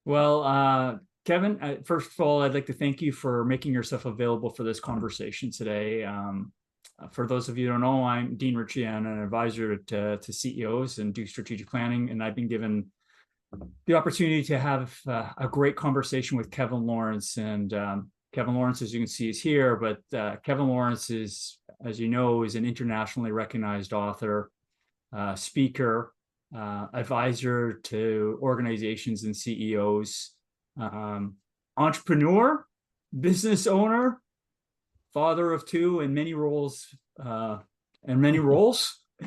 Well, Kevin, first of all, I'd like to thank you for making yourself available for this conversation today. For those of you who don't know, I'm Dean Ritchey. I'm an advisor to CEOs and do strategic planning, and I've been given the opportunity to have a great conversation with Kevin Lawrence. And Kevin Lawrence, as you can see, is here, but Kevin Lawrence is, as you know, is an internationally recognized author, speaker, advisor to organizations and CEOs, entrepreneur, business owner, father of two, and many roles,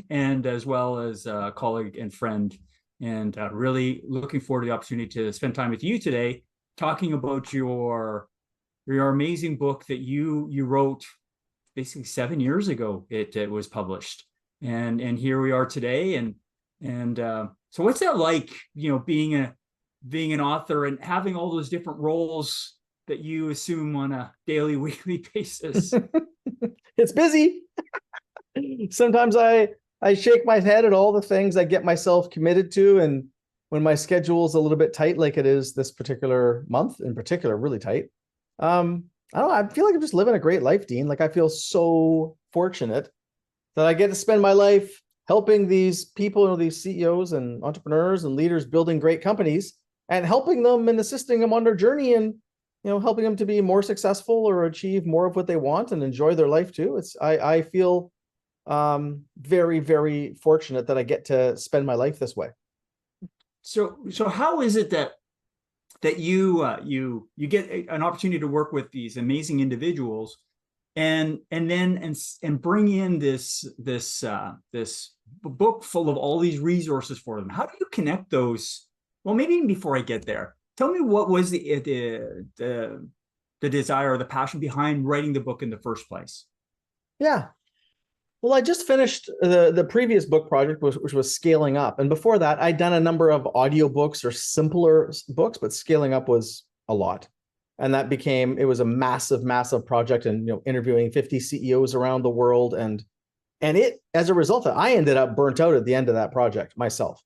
and as well as a colleague and friend. And really looking forward to the opportunity to spend time with you today, talking about your amazing book that you wrote basically 7 years ago. It was published, and here we are today. And so what's that like, being an author and having all those different roles that you assume on a daily, weekly basis? It's busy. Sometimes I shake my head at all the things I get myself committed to. And when my schedule is a little bit tight, like it is this particular month in particular, really tight. I don't know. I feel like I'm just living a great life, Dean. Like I feel so fortunate that I get to spend my life helping these people, these CEOs and entrepreneurs and leaders building great companies and helping them and assisting them on their journey and, helping them to be more successful or achieve more of what they want and enjoy their life too. I feel very, very fortunate that I get to spend my life this way. So how is it that you get an opportunity to work with these amazing individuals and bring in this book full of all these resources for them? How do you connect those? Well, maybe even before I get there, tell me what was the desire or the passion behind writing the book in the first place? Yeah. Well, I just finished the previous book project, which was scaling up. And before that, I'd done a number of audiobooks or simpler books, but scaling up was a lot. And it was a massive, massive project, and interviewing 50 CEOs around the world. And as a result of it, I ended up burnt out at the end of that project myself.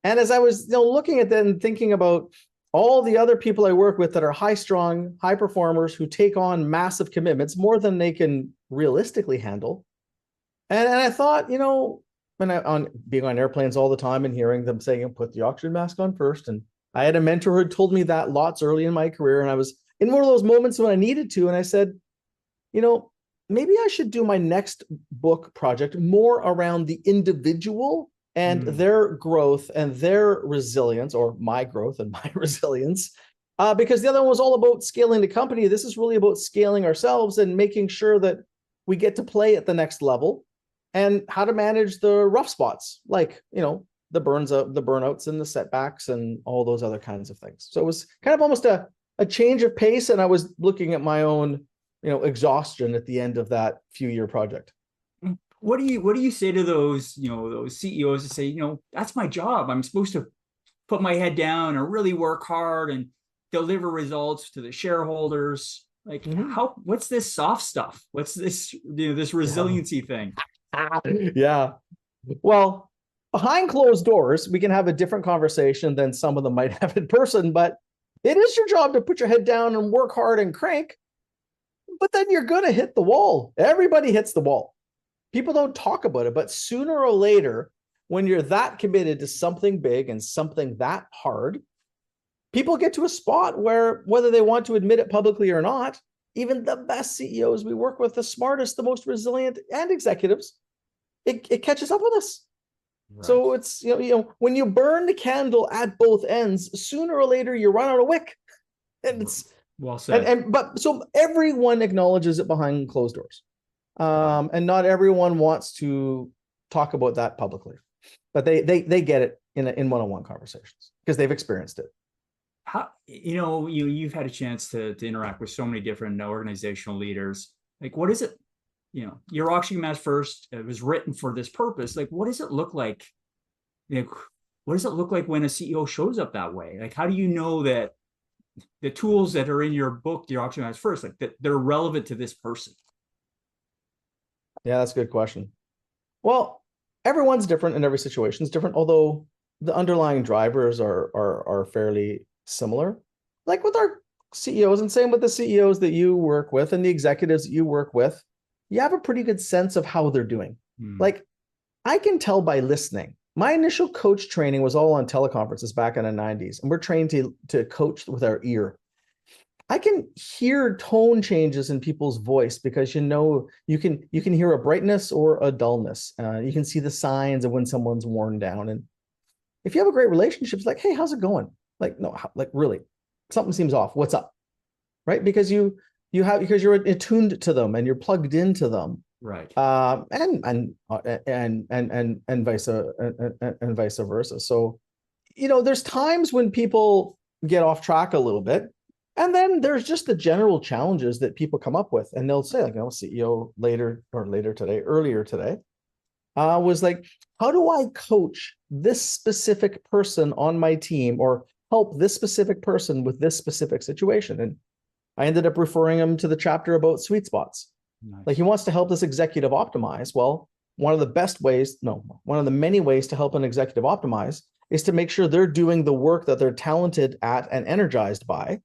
And as I was looking at that and thinking about all the other people I work with that are high-strung, high performers who take on massive commitments, more than they can realistically handle. And I thought, on being on airplanes all the time and hearing them saying, put the oxygen mask on first. And I had a mentor who had told me that lots early in my career. And I was in one of those moments when I needed to. And I said, maybe I should do my next book project more around the individual and their growth and their resilience, or my growth and my resilience. Because the other one was all about scaling the company. This is really about scaling ourselves and making sure that we get to play at the next level, and how to manage the rough spots, like, the burnouts and the setbacks and all those other kinds of things. So it was kind of almost a change of pace. And I was looking at my own, exhaustion at the end of that few-year project. What do you say to those, those CEOs that say, that's my job. I'm supposed to put my head down and really work hard and deliver results to the shareholders. Like, what's this soft stuff? What's this, this resiliency thing? Yeah. Well, behind closed doors, we can have a different conversation than some of them might have in person, but it is your job to put your head down and work hard and crank. But then you're going to hit the wall. Everybody hits the wall. People don't talk about it, but sooner or later, when you're that committed to something big and something that hard, people get to a spot where, whether they want to admit it publicly or not, even the best CEOs we work with, the smartest, the most resilient, and executives, it catches up with us. Right. So it's, when you burn the candle at both ends, sooner or later you run out of wick. And it's well said. But so everyone acknowledges it behind closed doors. And not everyone wants to talk about that publicly, but they get it in one-on-one conversations because they've experienced it. How, you've had a chance to interact with so many different organizational leaders. Like, what is it? Your oxygen mask first, it was written for this purpose. Like, what does it look like? What does it look like when a CEO shows up that way? Like, how do you know that the tools that are in your book, your oxygen mask first, like that they're relevant to this person? Yeah, that's a good question. Well, everyone's different and every situation is different, although the underlying drivers are fairly similar, like with our CEOs, and same with the CEOs that you work with and the executives that you work with. You have a pretty good sense of how they're doing. Like, I can tell by listening. My initial coach training was all on teleconferences back in the 90s, and we're trained to coach with our ear. I can hear tone changes in people's voice because you can hear a brightness or a dullness. You can see the signs of when someone's worn down. And if you have a great relationship, it's like, hey, how's it going? Like, no, like really, something seems off. What's up? Right? Because you're attuned to them and you're plugged into them. Right. And vice versa. So, there's times when people get off track a little bit, and then there's just the general challenges that people come up with, and they'll say, like, CEO earlier today, was like, how do I coach this specific person on my team or help this specific person with this specific situation? And I ended up referring him to the chapter about sweet spots. Nice. Like, he wants to help this executive optimize. Well, one of the many ways to help an executive optimize is to make sure they're doing the work that they're talented at and energized by,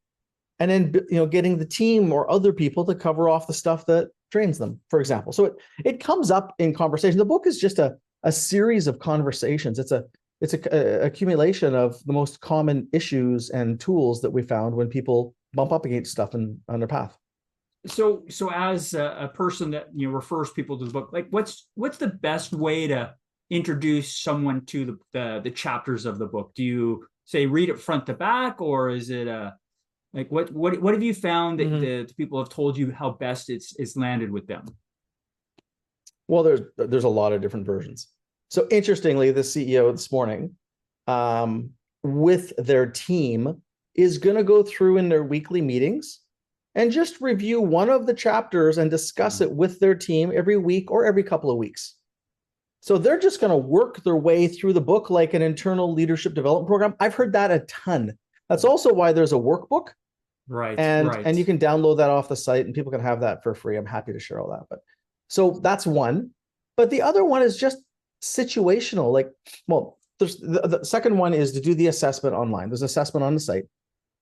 and then getting the team or other people to cover off the stuff that drains them, for example. So it comes up in conversation. The book is just a series of conversations. It's a accumulation of the most common issues and tools that we found when people bump up against stuff on their path. So as a person that refers people to the book, like what's the best way to introduce someone to the chapters of the book? Do you say read it front to back, or is it like what have you found that the people have told you how best it's landed with them? Well, there's a lot of different versions. So interestingly, the CEO this morning, with their team, is going to go through in their weekly meetings and just review one of the chapters and discuss it with their team every week or every couple of weeks. So they're just going to work their way through the book like an internal leadership development program. I've heard that a ton. That's also why there's a workbook. Right. And you can download that off the site and people can have that for free. I'm happy to share all that. But so that's one. But the other one is just situational. Like, well, there's the second one is to do the assessment online. There's an assessment on the site,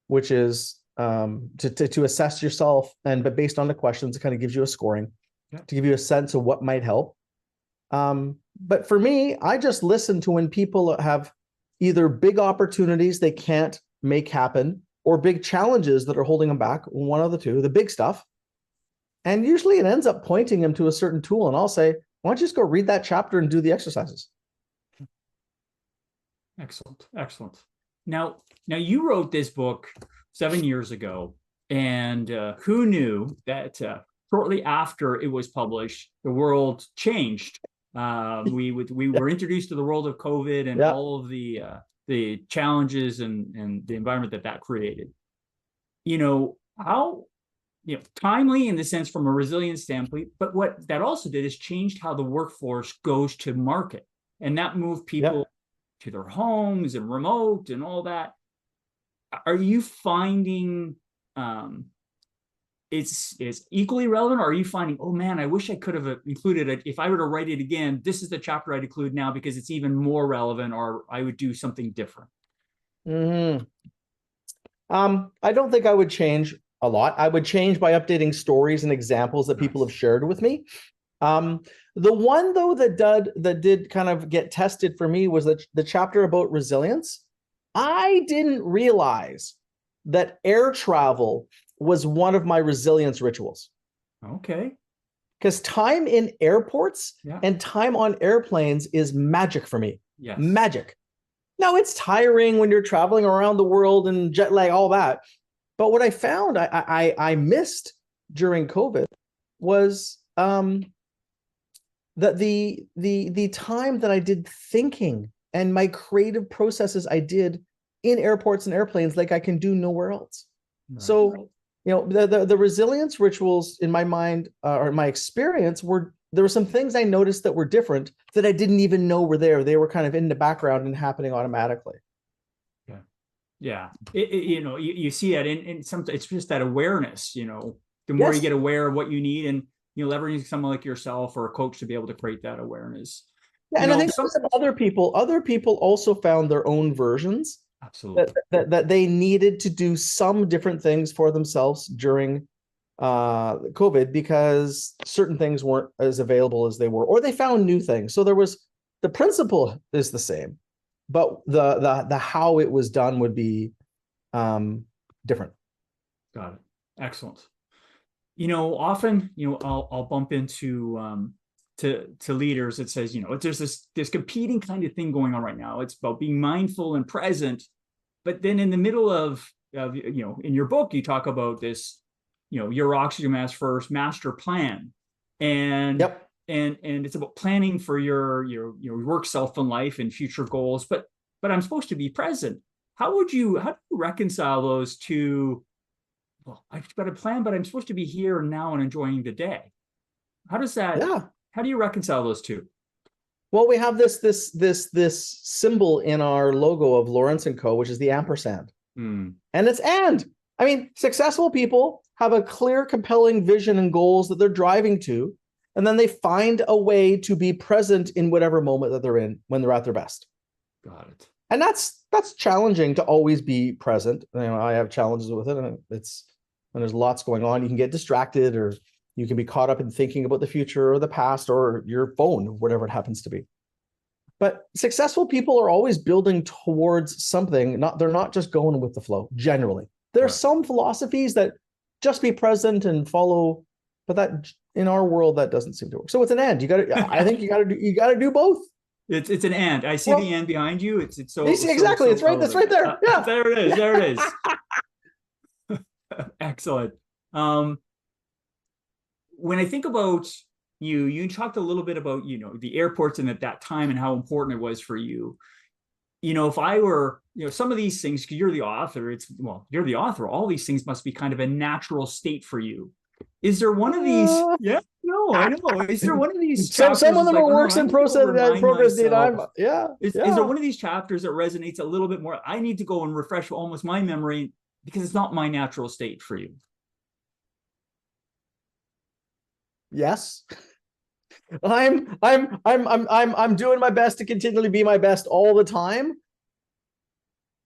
which is to assess yourself, but based on the questions, it kind of gives you a scoring to give you a sense of what might help. But for me, I just listen to when people have either big opportunities they can't make happen or big challenges that are holding them back, one of the two, the big stuff. And usually it ends up pointing them to a certain tool. And I'll say, why don't you just go read that chapter and do the exercises? Excellent. Now you wrote this book 7 years ago, and who knew that shortly after it was published, the world changed. We were introduced to the world of COVID and all of the challenges and the environment that created. How timely in the sense from a resilience standpoint, but what that also did is changed how the workforce goes to market, and that moved people to their homes and remote and all that. Are you finding it's equally relevant, or are you finding, oh man, I wish I could have included it, if I were to write it again, this is the chapter I'd include now because it's even more relevant, or I would do something different? I don't think I would change a lot. I would change by updating stories and examples that people have shared with me. The one though that did kind of get tested for me was the chapter about resilience. I didn't realize that air travel was one of my resilience rituals. Okay. Because time in airports and time on airplanes is magic for me. Yes. Magic. Now, it's tiring when you're traveling around the world and jet lag, all that. But what I found I missed during COVID was that the time that I did thinking and my creative processes I did in airports and airplanes like I can do nowhere else. Right. So, the resilience rituals in my mind or in my experience there were some things I noticed that were different that I didn't even know were there. They were kind of in the background and happening automatically. Yeah. You see it in some, it's just that awareness, the more you get aware of what you need, and leveraging someone like yourself or a coach to be able to create that awareness. Yeah, and I think some other people also found their own versions Absolutely. that they needed to do some different things for themselves during COVID because certain things weren't as available as they were, or they found new things. So there was the principle is the same, but the how it was done would be different. Got it. Excellent. Often, I'll bump into to leaders that says, there's this competing kind of thing going on right now. It's about being mindful and present, but then in the middle of in your book, you talk about this, your oxygen mask first master plan, and yep. and it's about planning for your work self and life and future goals. But I'm supposed to be present. How do you reconcile those two? Well, I've got a plan, but I'm supposed to be here and now and enjoying the day. How does that? Yeah. How do you reconcile those two? Well, we have this symbol in our logo of Lawrence and Co., which is the ampersand. And it's and. I mean, successful people have a clear, compelling vision and goals that they're driving to, and then they find a way to be present in whatever moment that they're in when they're at their best. Got it. And that's challenging to always be present. I have challenges with it, and when there's lots going on, you can get distracted, or you can be caught up in thinking about the future or the past or your phone, whatever it happens to be. But successful people are always building towards something. They're not just going with the flow. Generally, there are some philosophies that just be present and follow, but that in our world that doesn't seem to work. So it's an and. I think you got to do both. It's an and. I see the and behind you. It's so exactly. So it's right. That's right there. Yeah. There it is. There it is. Excellent. When I think about you talked a little bit about the airports and at that time and how important it was for you. If I were some of these things, because you're the author, you're the author. All these things must be kind of a natural state for you. Is there one of these? Yeah, no, I know. Is there one of these? Some of them are works in progress. Yeah. Is there one of these chapters that resonates a little bit more? I need to go and refresh almost my memory because it's not my natural state for you. Yes. I'm doing my best to continually be my best all the time.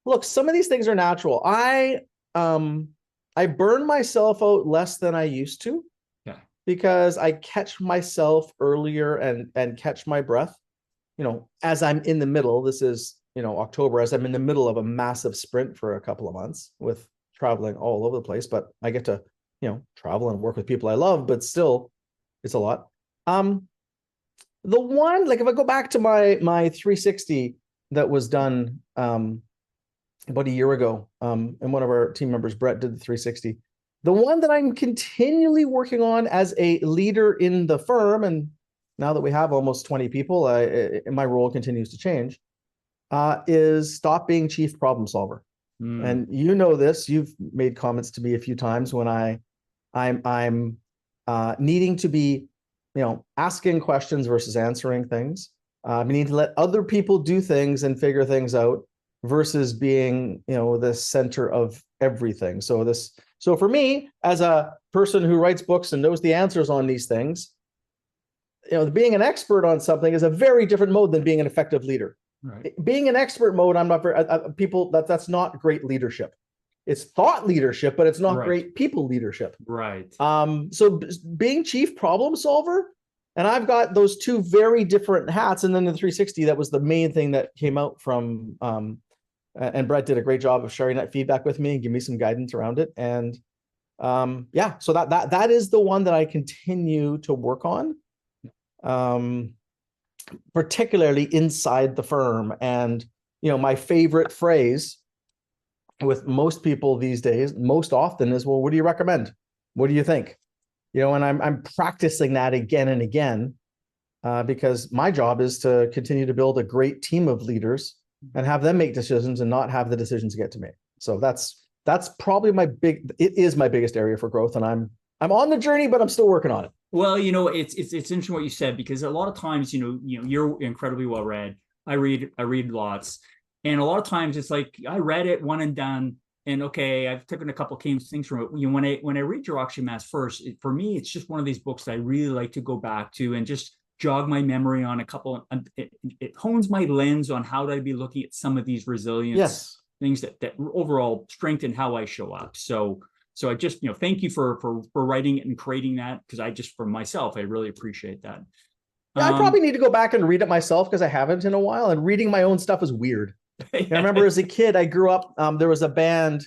Look, some of these things are natural. I burn myself out less than I used to. Yeah. Because I catch myself earlier and catch my breath, as I'm in the middle. This is, October, as I'm in the middle of a massive sprint for a couple of months with traveling all over the place, but I get to, travel and work with people I love, but still it's a lot. The one, like if I go back to my 360 that was done about a year ago, and one of our team members, Brett, did the 360. The one that I'm continually working on as a leader in the firm, and now that we have almost 20 people, my role continues to change, is stop being chief problem solver. And this, you've made comments to me a few times when I'm needing to be, asking questions versus answering things. We need to let other people do things and figure things out versus being, the center of everything. So for me, as a person who writes books and knows the answers on these things, being an expert on something is a very different mode than being an effective leader. Right. Being an expert mode, I'm not very, people, that's not great leadership. It's thought leadership, but it's not great people leadership. Right. So being chief problem solver, and I've got those two very different hats. And then the 360, that was the main thing that came out from, and Brett did a great job of sharing that feedback with me and give me some guidance around it. And so that is the one that I continue to work on, particularly inside the firm. And, my favorite phrase with most people these days, most often, is, well, what do you recommend? What do you think? And I'm practicing that again and again, because my job is to continue to build a great team of leaders and have them make decisions and not have the decisions get to me. So that's probably it is my biggest area for growth. And I'm on the journey, but I'm still working on it. Well, it's interesting what you said, because a lot of times, you're incredibly well read. I read lots. And a lot of times it's like, I read it one and done, and okay, I've taken a couple of things from it. When I read Your Oxygen Mask first, for me, it's just one of these books that I really like to go back to and just jog my memory on a couple. It hones my lens on how to be looking at some of these resilience things that overall strengthen how I show up. So I just, thank you for writing it and creating that, because I just, for myself, I really appreciate that. Yeah, I probably need to go back and read it myself because I haven't in a while. And reading my own stuff is weird. I remember as a kid, I grew up. There was a band,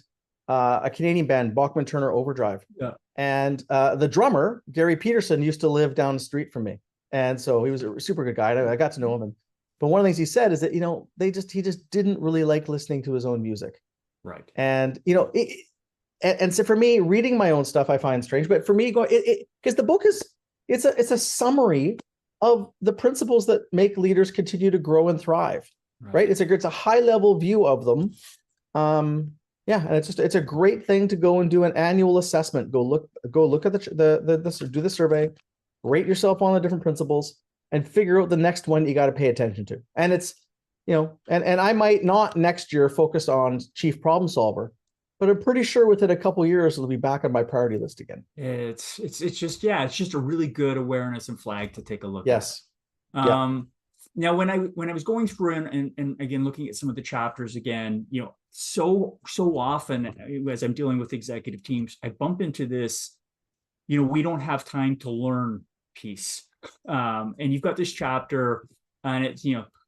a Canadian band, Bachman Turner Overdrive, Yeah. and the drummer Gary Peterson used to live down the street from me, and so he was a super good guy. I got to know him, but one of the things he said is that he just didn't really like listening to his own music, Right. and and so for me, reading my own stuff I find strange, but for me, because the book it's a summary of the principles that make leaders continue to grow and thrive. Right? It's a high level view of them. Yeah, and it's a great thing to go and do an annual assessment. Go look at do the survey, rate yourself on the different principles, and figure out the next one you got to pay attention to. And it's, and I might not next year focus on chief problem solver, but I'm pretty sure within a couple of years it'll be back on my priority list again. It's just, yeah, it's just a really good awareness and flag to take a look yes. at. Now, when I was going through and again looking at some of the chapters again, so often as I'm dealing with executive teams, I bump into this, we don't have time to learn piece. And you've got this chapter, and it's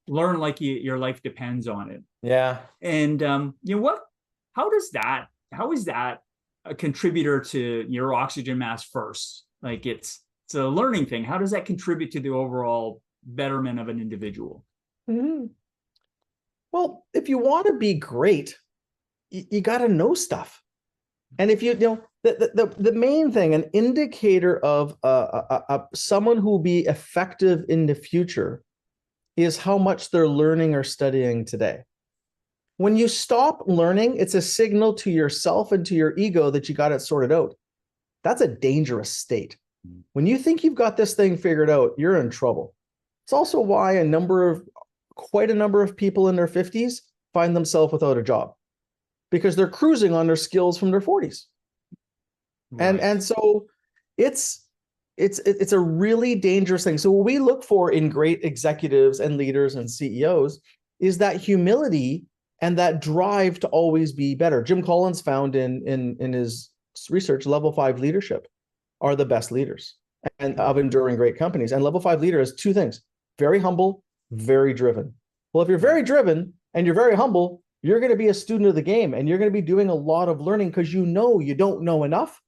learn like your life depends on it. Yeah. And how is that a contributor to your oxygen mask first? Like it's a learning thing. How does that contribute to the overall betterment of an individual? Mm-hmm. Well, if you want to be great, you got to know stuff. And if the main thing, an indicator of someone who will be effective in the future is how much they're learning or studying today. When you stop learning, it's a signal to yourself and to your ego that you got it sorted out. That's a dangerous state. When you think you've got this thing figured out, you're in trouble. It's also why quite a number of people in their 50s find themselves without a job, because they're cruising on their skills from their 40s. Right. And so it's a really dangerous thing. So what we look for in great executives and leaders and CEOs is that humility and that drive to always be better. Jim Collins found in his research, level 5 leadership are the best leaders and of enduring great companies. And level 5 leader has two things: very humble, very driven. Well, if you're very driven and you're very humble, you're going to be a student of the game, and you're going to be doing a lot of learning because you don't know enough.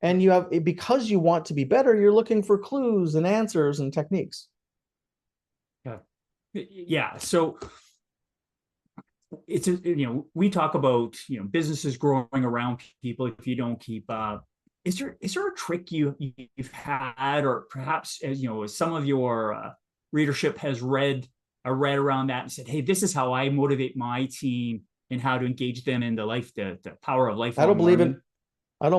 And because you want to be better, you're looking for clues and answers and techniques. Yeah. So it's, we talk about, businesses growing around people if you don't keep up. Is there a trick you've had, or perhaps as some of your readership has read around that and said, hey, this is how I motivate my team and how to engage them in the power of life? I don't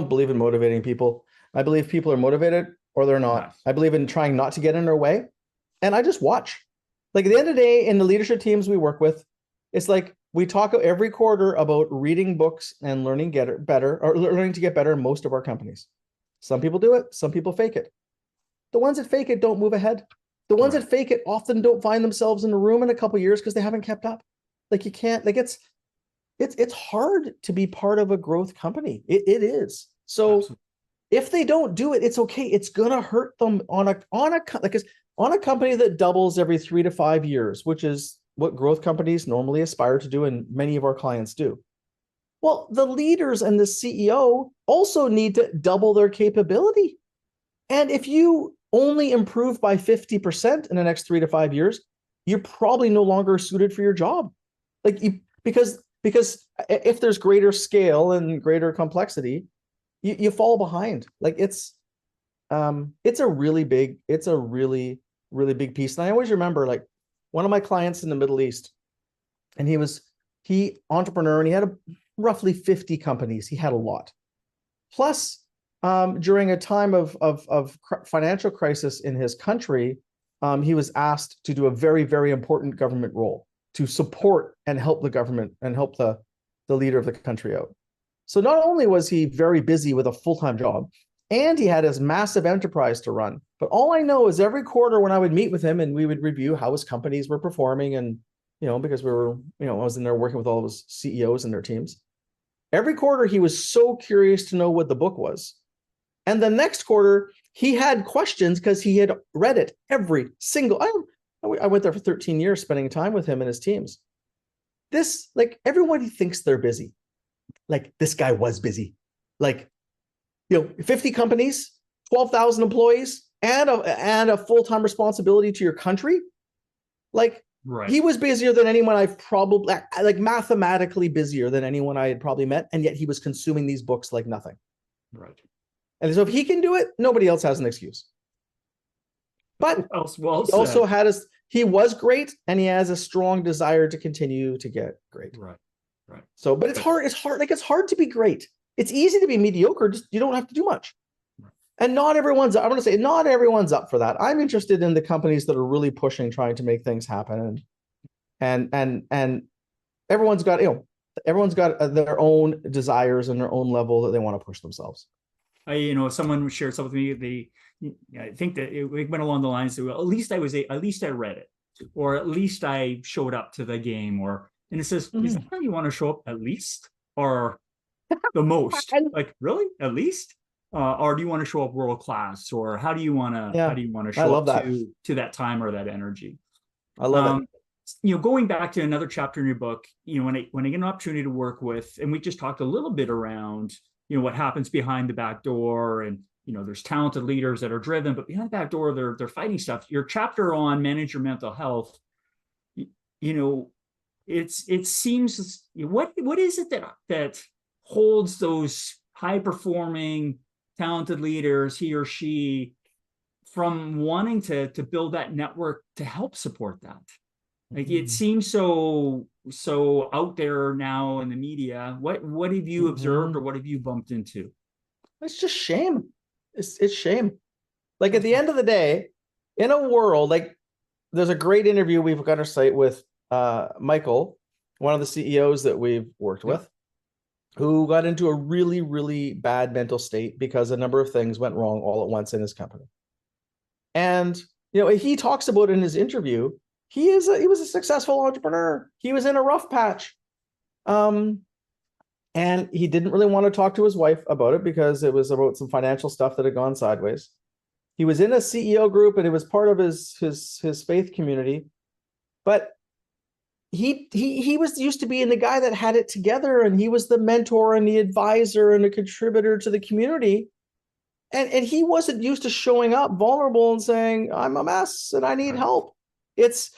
believe in motivating people. I believe people are motivated or they're not. Nice. I believe in trying not to get in their way. And I just watch. Like at the end of the day, in the leadership teams we work with, it's like we talk every quarter about reading books and learning to get better in most of our companies. Some people do it. Some people fake it. The ones that fake it don't move ahead. The ones that fake it often don't find themselves in a room in a couple of years because they haven't kept up. Like you can't, like it's hard to be part of a growth company. It is. So absolutely. If they don't do it, it's okay. It's gonna hurt them on a company that doubles every 3 to 5 years, which is what growth companies normally aspire to do, and many of our clients do. Well, the leaders and the CEO also need to double their capability. And if you only improve by 50% in the next 3 to 5 years, you're probably no longer suited for your job. Because if there's greater scale and greater complexity, you fall behind. Like it's a really big piece. And I always remember like one of my clients in the Middle East, and he entrepreneur, and he had roughly 50 companies. He had a lot. Plus, during a time of financial crisis in his country, he was asked to do a very, very important government role to support and help the government and help the leader of the country out. So not only was he very busy with a full-time job, and he had his massive enterprise to run, but all I know is every quarter when I would meet with him and we would review how his companies were performing and because we were, I was in there working with all those CEOs and their teams. Every quarter, he was so curious to know what the book was. And the next quarter, he had questions because he had read it every single. I went there for 13 years spending time with him and his teams. This, like, everybody thinks they're busy. Like, this guy was busy. Like, 50 companies, 12,000 employees, and a full-time responsibility to your country. Like, Right. He was busier than anyone I've probably, like, mathematically busier than anyone I had probably met. And yet he was consuming these books like nothing. Right. And so if he can do it, nobody else has an excuse. But well he also he was great, and he has a strong desire to continue to get great. Right. Right. So, but it's hard. It's hard. Like, it's hard to be great. It's easy to be mediocre. Just, you don't have to do much. Right. And not everyone's, I want to say, not everyone's up for that. I'm interested in the companies that are really pushing, trying to make things happen. And everyone's got, their own desires and their own level that they want to push themselves. Someone shared something with me. I think that it went along the lines of, well, at least I read it, or at least I showed up to the game, and it says, is that how you want to show up, at least, or the most? Like, really, at least, or do you want to show up world class, or how do you want to show up to that time or that energy? I love it. Going back to another chapter in your book, when I get an opportunity to work with, and we just talked a little bit around, what happens behind the back door, and there's talented leaders that are driven, but behind the back door, they're fighting stuff. Your chapter on manage your mental health, it seems, what is it that holds those high performing talented leaders, he or she, from wanting to build that network to help support that? Like, it seems so out there now in the media. What have you observed, or what have you bumped into? It's just shame. It's shame. Like, at the end of the day, in a world, like, there's a great interview we've got our site with Michael, one of the CEOs that we've worked with, who got into a really, really bad mental state because a number of things went wrong all at once in his company. And, he talks about in his interview, he was a successful entrepreneur. He was in a rough patch. And he didn't really want to talk to his wife about it because it was about some financial stuff that had gone sideways. He was in a CEO group, and it was part of his faith community. But he was used to being the guy that had it together, and he was the mentor and the advisor and the contributor to the community. And he wasn't used to showing up vulnerable and saying, I'm a mess and I need help.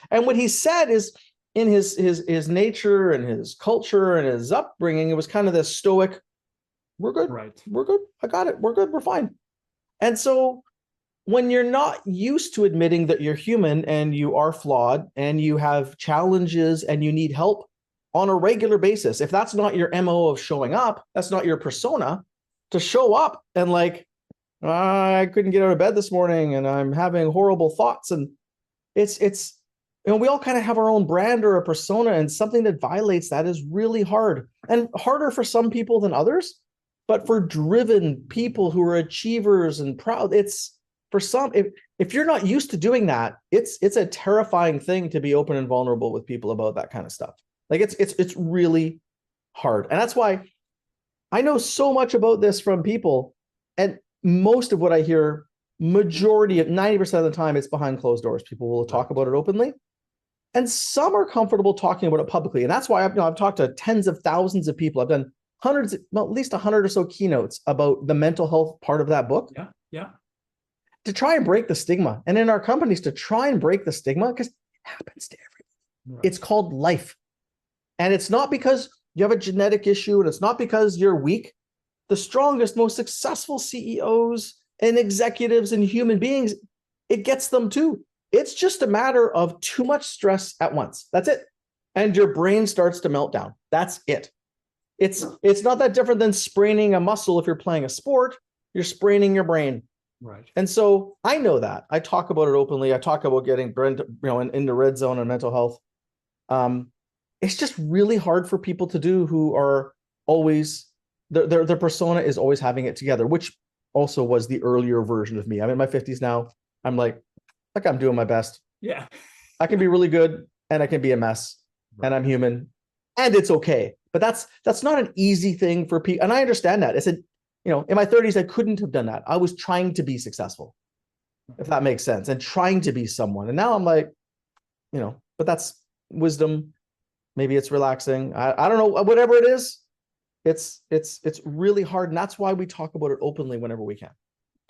And what he said is, in his nature and his culture and his upbringing, it was kind of this stoic, we're good, right? We're good. I got it. We're good. We're fine. And so when you're not used to admitting that you're human and you are flawed and you have challenges and you need help on a regular basis, if that's not your MO of showing up, that's not your persona, to show up and like, I couldn't get out of bed this morning and I'm having horrible thoughts. And it's we all kind of have our own brand or a persona, and something that violates that is really hard, and harder for some people than others. But for driven people who are achievers and proud, it's, for some, if you're not used to doing that, it's a terrifying thing to be open and vulnerable with people about that kind of stuff. Like, it's really hard. And that's why I know so much about this from people, and most of what I hear, majority of 90% of the time, it's behind closed doors. People will talk about it openly. And some are comfortable talking about it publicly. And that's why I've talked to tens of thousands of people. I've done hundreds, well, at least 100 or so keynotes about the mental health part of that book. Yeah. To try and break the stigma. And in our companies, to try and break the stigma, because it happens to everyone. Right. It's called life. And it's not because you have a genetic issue, and it's not because you're weak. The strongest, most successful CEOs and executives and human beings, it gets them too. It's just a matter of too much stress at once. That's it. And your brain starts to melt down. That's it. It's not that different than spraining a muscle. If you're playing a sport, you're spraining your brain. Right. And so I know that. I talk about it openly. I talk about getting in the red zone and mental health. It's just really hard for people to do who are always, their persona is always having it together, which also was the earlier version of me. I'm in my 50s now. I'm like I'm doing my best. Yeah. I can be really good and I can be a mess. and Right. I'm human, and it's okay. But that's not an easy thing for people. And I understand that. I said, in my 30s, I couldn't have done that. I was trying to be successful, if that makes sense, and trying to be someone. And now I'm like, but that's wisdom. Maybe it's relaxing. I don't know, whatever it is. It's really hard. And that's why we talk about it openly whenever we can.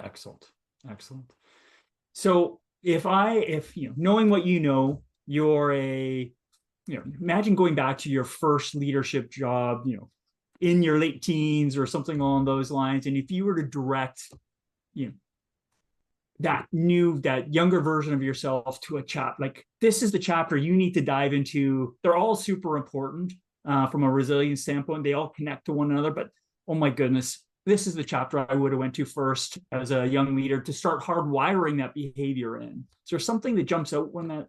Excellent. Excellent. So if knowing what you're imagine going back to your first leadership job, in your late teens or something along those lines. And if you were to direct, that younger version of yourself to a chapter, like this is the chapter you need to dive into. They're all super important from a resilience standpoint. They all connect to one another, but oh my goodness, this is the chapter I would have went to first as a young leader to start hardwiring that behavior in. Is there something that jumps out when that?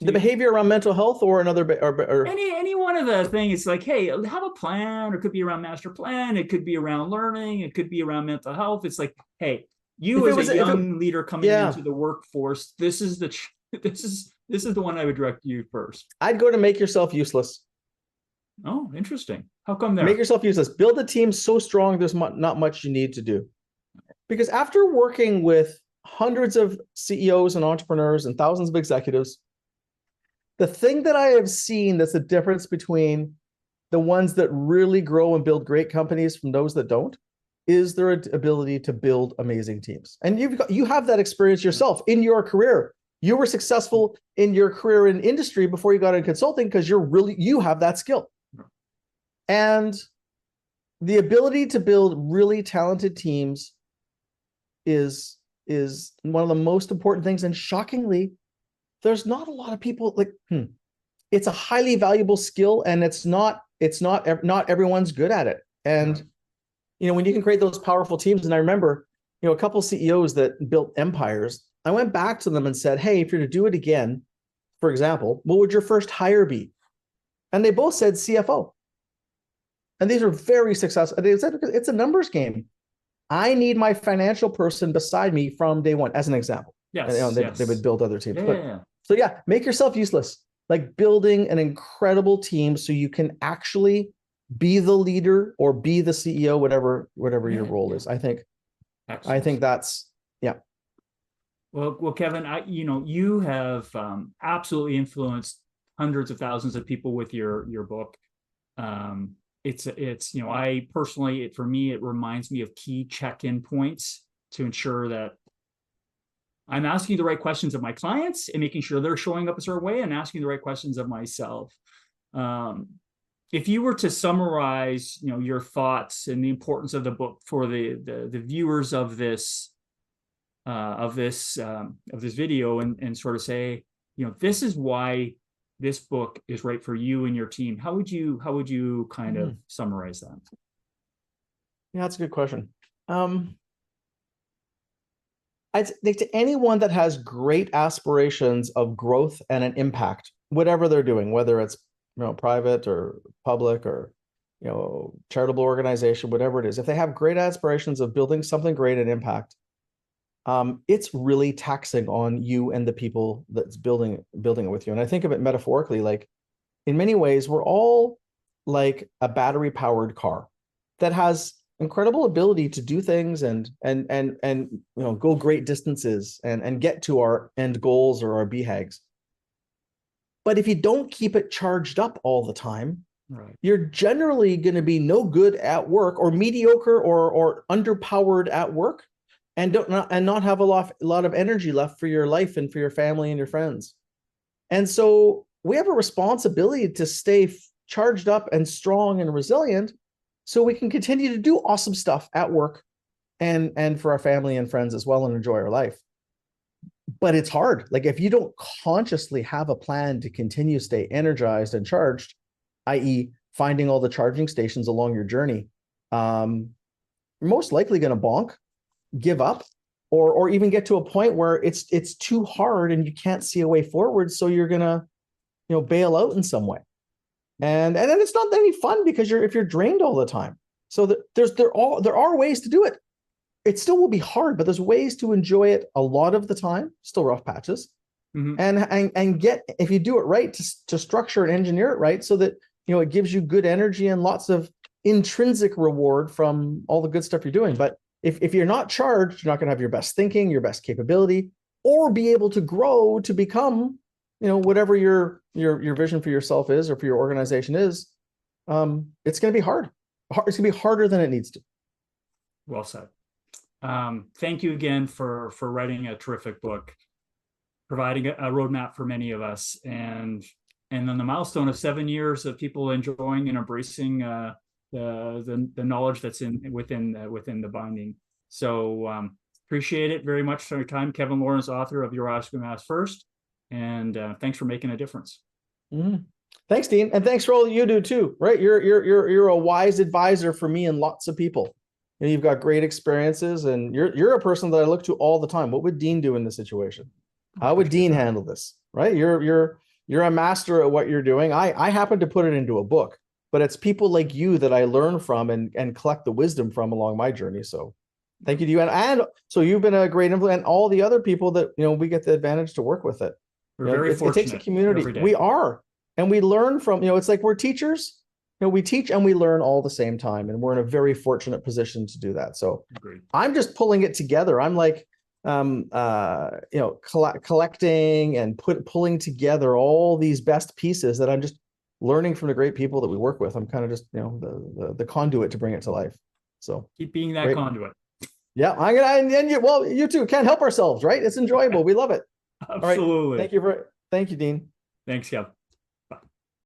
The behavior around mental health or another, or any one of the things? It's like, hey, have a plan. Or it could be around master plan. It could be around learning. It could be around mental health. It's like, hey, you as a young leader coming into the workforce, this is the one I would direct you first. I'd go to make yourself useless. Oh, interesting. How come there? Make yourself useless. Build a team so strong there's not much you need to do. Because after working with hundreds of CEOs and entrepreneurs and thousands of executives, the thing that I have seen that's the difference between the ones that really grow and build great companies from those that don't is their ability to build amazing teams. And you have that experience yourself in your career. You were successful in your career in industry before you got into consulting because you have that skill. And the ability to build really talented teams is one of the most important things. And shockingly, there's not a lot of people it's a highly valuable skill, and it's not everyone's good at it. And when you can create those powerful teams, and I remember a couple CEOs that built empires, I went back to them and said, hey, if you're to do it again, for example, what would your first hire be? And they both said CFO. And these are very successful. They said, because it's a numbers game. I need my financial person beside me from day one, as an example. Yes, and, they would build other teams. So make yourself useless. Like building an incredible team so you can actually be the leader or be the CEO, whatever your role is. I think that's Well, Kevin, you have absolutely influenced hundreds of thousands of people with your book. It's I personally, for me, it reminds me of key check-in points to ensure that I'm asking the right questions of my clients and making sure they're showing up a certain way, and asking the right questions of myself. If you were to summarize, your thoughts and the importance of the book for the viewers of this video, and sort of say, this is why this book is right for you and your team, how would you kind of summarize that? Yeah, that's a good question. I think to anyone that has great aspirations of growth and an impact, whatever they're doing, whether it's private or public or charitable organization, whatever it is, if they have great aspirations of building something great and impact, it's really taxing on you and the people that's building it with you. And I think of it metaphorically, like in many ways, we're all like a battery powered car that has incredible ability to do things and go great distances and get to our end goals or our BHAGs. But if you don't keep it charged up all the time, you're generally going to be no good at work, or mediocre or underpowered at work, and not have a lot of energy left for your life and for your family and your friends. And so we have a responsibility to stay charged up and strong and resilient, so we can continue to do awesome stuff at work and for our family and friends as well, and enjoy our life. But it's hard. Like if you don't consciously have a plan to continue to stay energized and charged, i.e. finding all the charging stations along your journey, you're most likely going to bonk, give up, or even get to a point where it's too hard and you can't see a way forward. So you're going to, bail out in some way. And then it's not any fun because if you're drained all the time. So there are ways to do it. It still will be hard, but there's ways to enjoy it a lot of the time. Still rough patches, Mhm. and get, if you do it right, to structure and engineer it right, so that, it gives you good energy and lots of intrinsic reward from all the good stuff you're doing. But if you're not charged, you're not going to have your best thinking, your best capability, or be able to grow to become, whatever your vision for yourself is, or for your organization is. It's going to be hard. It's going to be harder than it needs to. Well said. Thank you again for writing a terrific book, providing a roadmap for many of us, and then the milestone of 7 years of people enjoying and embracing the knowledge that's within the binding. So appreciate it very much for your time, Kevin Lawrence, author of Your Ask Me Ask First, and thanks for making a difference. Mm-hmm. Thanks, Dean, and thanks for all you do too. Right, you're a wise advisor for me and lots of people. And you've got great experiences, and you're a person that I look to all the time. What would Dean do in this situation? How would Dean handle this? Right, you're a master at what you're doing. I happen to put it into a book, but it's people like you that I learn from and collect the wisdom from along my journey. So thank you to you, and so you've been a great influence, and all the other people that we get the advantage to work with it. We're very fortunate. It takes a community. We are. And we learn from, it's like we're teachers, we teach and we learn all the same time. And we're in a very fortunate position to do that. So Agreed. I'm just pulling it together. I'm like, collecting and pulling together all these best pieces that I'm just learning from the great people that we work with. I'm kind of just, the conduit to bring it to life. So keep being that conduit. Yeah. You too. Can't help ourselves, right? It's enjoyable. We love it. Absolutely. All right. Thank you, Dean. Thanks, Kev.